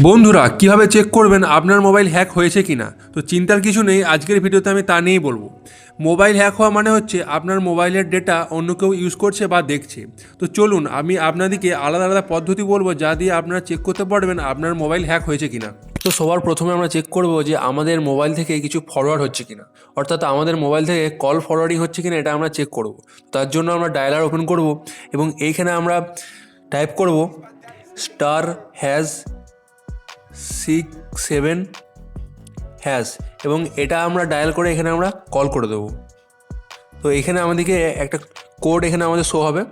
বন্ধুরা কিভাবে চেক করবেন আপনার মোবাইল হ্যাক হয়েছে কিনা। তো চিন্তার কিছু নেই, আজকের ভিডিওতে আমি তা নিয়েই বলবো। মোবাইল হ্যাক হওয়া মানে হচ্ছে আপনার মোবাইলের ডেটা অন্য কেউ ইউজ করছে বা দেখছে। তো চলুন আমি আপনাদেরকে আলাদা আলাদা পদ্ধতি বলবো যা দিয়ে আপনারা চেক করতে পারবেন আপনার মোবাইল হ্যাক হয়েছে কিনা। তো সবার প্রথমে আমরা চেক করব যে আমাদের মোবাইল থেকে কিছু ফরওয়ার্ড হচ্ছে কিনা, অর্থাৎ আমাদের মোবাইল থেকে কল ফরওয়ার্ডিং হচ্ছে কিনা এটা আমরা চেক করব। তার জন্য আমরা ডায়ালার ওপেন করব এবং এইখানে আমরা টাইপ করব *#7# এবং এটা আমরা ডায়াল করে এখানে আমরা কল করে দেবো। তো এখানে আমাদেরকে একটা কোড এখানে আমাদের শো হবে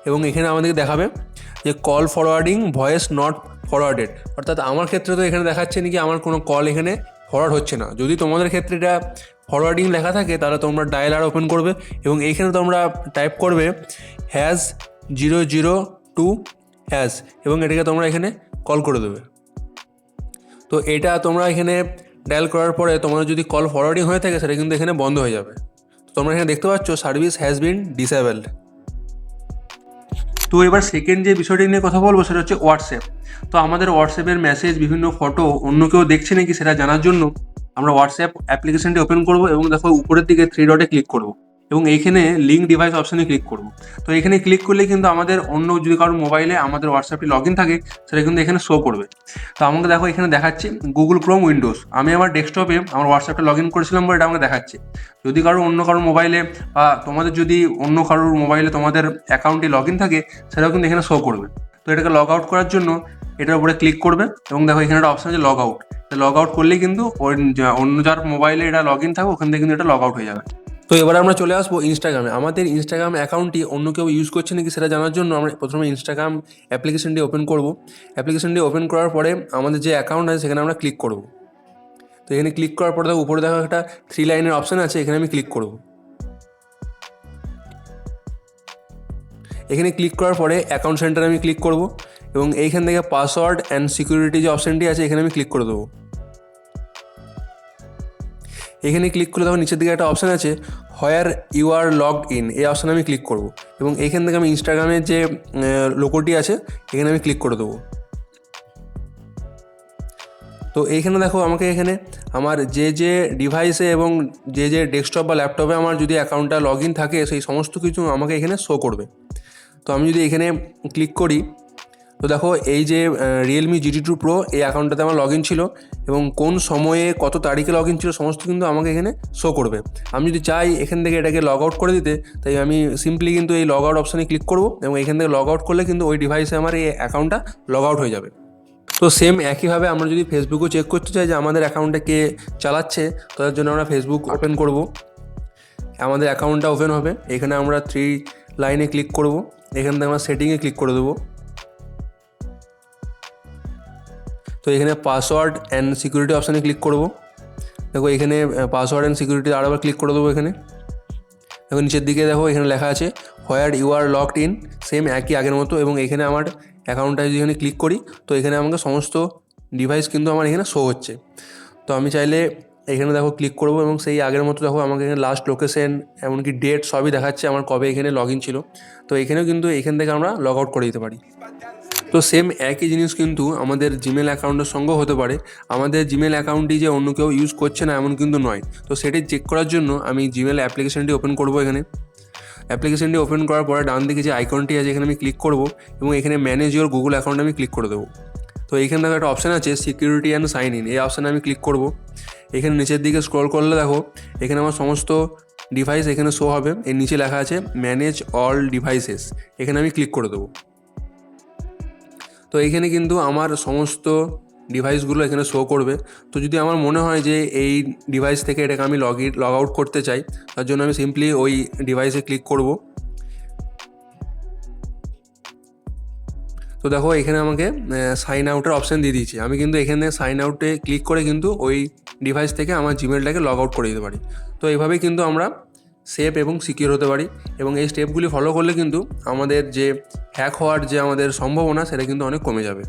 এবং এখানে আমাদেরকে দেখাবে যে call forwarding voice not forwarded, অর্থাৎ আমার ক্ষেত্রে তো এখানে দেখাচ্ছে নাকি আমার কোনো কল এখানে ফরওয়ার্ড হচ্ছে না। যদি তোমাদের ক্ষেত্রে এটা ফরওয়ার্ডিং লেখা থাকে তাহলে তোমরা ডায়ালার ওপেন করবে এবং এইখানে তোমরা টাইপ করবে #002# এবং এটাকে তোমরা এখানে কল করে দেবে। তো এটা তোমরা এখানে ডায়াল করার পরে তোমাদের যদি কল ফরওয়ার্ডিং হয়ে থাকে সেটা কিন্তু এখানে বন্ধ হয়ে যাবে। তো তোমরা এখানে দেখতে পাচ্ছ সার্ভিস হ্যাজ বিন ডিসেবলড। তো এবার সেকেন্ড যে বিষয়টি নিয়ে কথা বলবো সেটা হচ্ছে হোয়াটসঅ্যাপ। তো আমাদের হোয়াটসঅ্যাপের মেসেজ, বিভিন্ন ফটো অন্য কেউ দেখছে নাকি সেটা জানার জন্য আমরা হোয়াটসঅ্যাপ অ্যাপ্লিকেশনটি ওপেন করব এবং দেখো উপরের দিকে 3 ডটে ক্লিক করব এবং এইখানে লিঙ্ক ডিভাইস অপশানে ক্লিক করব। তো এখানে ক্লিক করলে কিন্তু আমাদের অন্য যদি কারোর মোবাইলে আমাদের হোয়াটসঅ্যাপটি লগ ইন থাকে সেটা কিন্তু এখানে শো করবে। তো আমাকে দেখো এখানে দেখাচ্ছে গুগল ক্রোম উইন্ডোজ। আমি আমার ডেস্কটপে আমার হোয়াটসঅ্যাপটা লগ ইন করেছিলাম বলে এটা আমাকে দেখাচ্ছে। যদি অন্য কারোর মোবাইলে বা তোমাদের যদি অন্য কারোর মোবাইলে তোমাদের অ্যাকাউন্টটি লগ ইন থাকে সেটাও কিন্তু এখানে শো করবে। তো এটাকে লগ আউট করার জন্য এটার উপরে ক্লিক করবে এবং দেখো এখানে একটা অপশান আছে লগ আউট। লগ আউট করলেই কিন্তু অন্য যার মোবাইলে এটা লগ ইন থাকবে ওখান থেকে কিন্তু এটা লগ আউট হয়ে যাবে। তো এবার আমরা চলে আসবো ইনস্টাগ্রামে। আমাদের ইনস্টাগ্রাম অ্যাকাউন্টটি অন্য কেউ ইউজ করছে নাকি সেটা জানার জন্য আমরা প্রথমে ইনস্টাগ্রাম অ্যাপ্লিকেশনটি ওপেন করব। অ্যাপ্লিকেশনটি ওপেন করার পরে আমাদের যে অ্যাকাউন্ট আছে সেখানে আমরা ক্লিক করব। তো এখানে ক্লিক করার পরে দেখো উপরে দেখো একটা 3 লাইনের অপশান আছে, এখানে আমি ক্লিক করব। এখানে ক্লিক করার পরে অ্যাকাউন্ট সেন্টারে আমি ক্লিক করব এবং এইখান থেকে পাসওয়ার্ড অ্যান্ড সিকিউরিটি যে অপশানটি আছে এখানে আমি ক্লিক করে দেবো। এখানে ক্লিক করলে তখন নিচের দিকে একটা অপশান আছে where you are logged in, এই অপশানে আমি ক্লিক করব এবং এইখান থেকে আমি ইনস্টাগ্রামের যে লোগোটি আছে এখানে আমি ক্লিক করে দেবো। তো এইখানে দেখো আমাকে এখানে আমার যে ডিভাইসে এবং যে ডেস্কটপ বা ল্যাপটপে আমার যদি অ্যাকাউন্টটা লগ ইন থাকে সেই সমস্ত কিছু আমাকে এখানে শো করবে। তো আমি যদি এখানে ক্লিক করি তো দেখো এই যে রিয়েলমি GT2 Pro এই অ্যাকাউন্টটাতে আমার লগ ইন ছিল এবং কোন সময়ে কত তারিখে লগ ইন ছিল সমস্ত কিন্তু আমাকে এখানে শো করবে। আমি যদি চাই এখান থেকে এটাকে লগ আউট করে দিতে, তাই আমি সিম্পলি কিন্তু এই লগ আউট অপশানে ক্লিক করব এবং এখান থেকে লগ আউট করলে কিন্তু ওই ডিভাইসে আমার এই অ্যাকাউন্টটা লগ আউট হয়ে যাবে। তো সেম একইভাবে আমরা যদি ফেসবুকও চেক করতে চাই যে আমাদের অ্যাকাউন্টটা কে চালাচ্ছে, তার জন্য আমরা ফেসবুক ওপেন করব। আমাদের অ্যাকাউন্টটা ওপেন হবে, এখানে আমরা 3 লাইনে ক্লিক করব, এখান থেকে আমরা সেটিংয়ে ক্লিক করে দেবো। তো এখানে পাসওয়ার্ড অ্যান্ড সিকিউরিটি অপশানে ক্লিক করব। দেখো এখানে পাসওয়ার্ড অ্যান্ড সিকিউরিটি আরেকবার ক্লিক করে দেবো। এখানে দেখো নিচের দিকে দেখো এখানে লেখা আছে where you are logged in, same একই আগের মতো এবং এখানে আমার অ্যাকাউন্টটা যদি এখানে ক্লিক করি তো এখানে আমাকে সমস্ত ডিভাইস কিন্তু আমার এখানে শো হচ্ছে। তো আমি চাইলে এখানে দেখো ক্লিক করব এবং সেই আগের মতো দেখো আমাকে এখানে লাস্ট লোকেশন এমনকি ডেট সবই দেখাচ্ছে আমার কবে এখানে লগ ইন ছিল। তো এখানেও কিন্তু এখান থেকে আমরা লগ আউট করে দিতে পারি। তো সেম একই জিনিস কিন্তু আমাদের জিমেল অ্যাকাউন্টের সঙ্গেও হতে পারে। আমাদের জিমেল অ্যাকাউন্টটি যে অন্য কেউ ইউজ করছে না এমন কিন্তু নয়। তো সেটি চেক করার জন্য আমি জিমেল অ্যাপ্লিকেশনটি ওপেন করব। এখানে অ্যাপ্লিকেশনটি ওপেন করার পরে ডান দিকে যে আইকনটি আছে এখানে আমি ক্লিক করব এবং এখানে ম্যানেজ ইওর গুগল অ্যাকাউন্ট আমি ক্লিক করে দেবো। তো এইখানে দেখো একটা অপশান আছে সিকিউরিটি অ্যান্ড সাইন ইন, এই অপশানে আমি ক্লিক করব। এখানে নিচের দিকে স্ক্রল করলে দেখো এখানে আমার সমস্ত ডিভাইস এখানে শো হবে, এর নিচে লেখা আছে ম্যানেজ অল ডিভাইসেস, এখানে আমি ক্লিক করে দেবো। তো এইখানে কিন্তু আমার সমস্ত ডিভাইসগুলো এখানে শো করবে। তো যদি আমার মনে হয় যে এই ডিভাইস থেকে এটাকে আমি লগ আউট করতে চাই, তার জন্য আমি সিম্পলি ওই ডিভাইসে ক্লিক করব। তো দেখো এখানে আমাকে সাইন আউটের অপশান দিয়ে দিয়েছে। আমি কিন্তু এখানে সাইন আউটে ক্লিক করে কিন্তু ওই ডিভাইস থেকে আমার জিমেলটাকে লগ আউট করে দিতে পারি। তো এইভাবেই কিন্তু আমরা সেফ এবং সিকিউর হতে পারি এবং এই স্টেপগুলি ফলো করলে কিন্তু আমাদের যে হ্যাক হওয়ার যে আমাদের সম্ভাবনা সেটা কিন্তু অনেক কমে যাবে।